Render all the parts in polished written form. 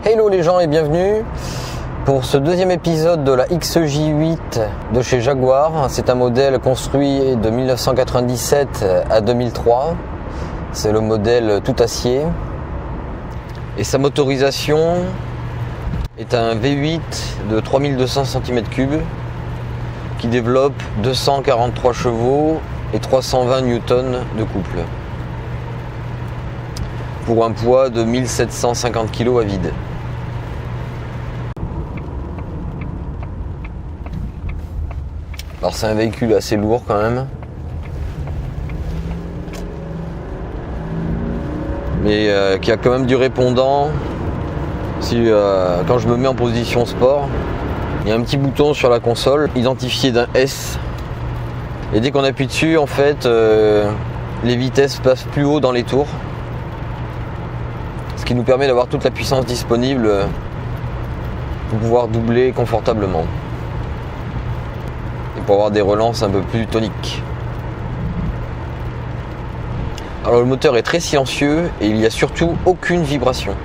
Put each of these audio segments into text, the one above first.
Hello les gens et bienvenue pour ce deuxième épisode de la XJ8 de chez Jaguar. C'est un modèle construit de 1997 à 2003. C'est le modèle tout acier. Et sa motorisation est un V8 de 3200 cm3 qui développe 243 chevaux et 320 Nm de couple. Pour un poids de 1750 kg à vide. Alors c'est un véhicule assez lourd quand même, mais qui a quand même du répondant. Quand je me mets en position sport, il y a un petit bouton sur la console identifié d'un S, et dès qu'on appuie dessus, en fait, les vitesses passent plus haut dans les tours, ce qui nous permet d'avoir toute la puissance disponible pour pouvoir doubler confortablement. Pour avoir des relances un peu plus toniques. Alors le moteur est très silencieux et il n'y a surtout aucune vibration.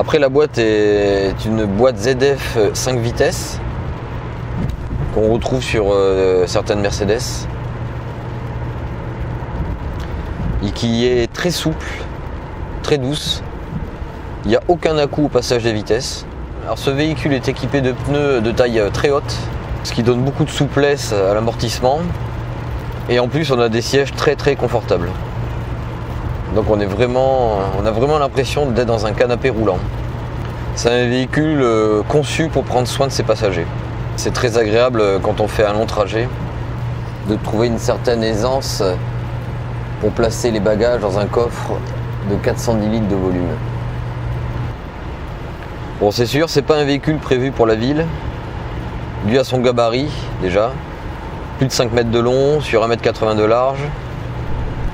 Après, la boîte est une boîte ZF 5 vitesses qu'on retrouve sur certaines Mercedes et qui est très souple, très douce. Il n'y a aucun à-coup au passage des vitesses. Alors ce véhicule est équipé de pneus de taille très haute, ce qui donne beaucoup de souplesse à l'amortissement, et en plus on a des sièges très très confortables. Donc on a vraiment l'impression d'être dans un canapé roulant. C'est un véhicule conçu pour prendre soin de ses passagers. C'est très agréable quand on fait un long trajet de trouver une certaine aisance pour placer les bagages dans un coffre de 410 litres de volume. Bon, c'est sûr, c'est pas un véhicule prévu pour la ville, dû à son gabarit déjà, plus de 5 mètres de long sur 1,80 m de large.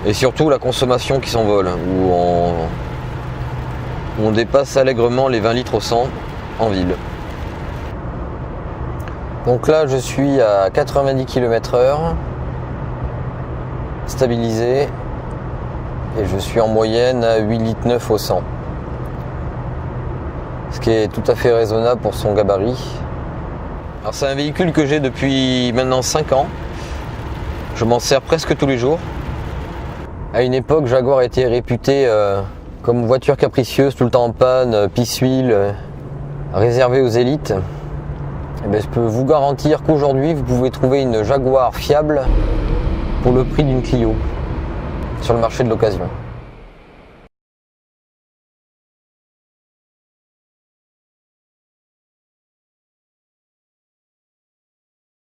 Et surtout la consommation qui s'envole, où on dépasse allègrement les 20 litres au 100 en ville. Donc là je suis à 90 km/h, stabilisé, et je suis en moyenne à 8,9 litres au 100. Ce qui est tout à fait raisonnable pour son gabarit. Alors c'est un véhicule que j'ai depuis maintenant 5 ans. Je m'en sers presque tous les jours. À une époque, Jaguar était réputé comme voiture capricieuse, tout le temps en panne, pisse-huile, réservée aux élites. Et bien, je peux vous garantir qu'aujourd'hui, vous pouvez trouver une Jaguar fiable pour le prix d'une Clio sur le marché de l'occasion.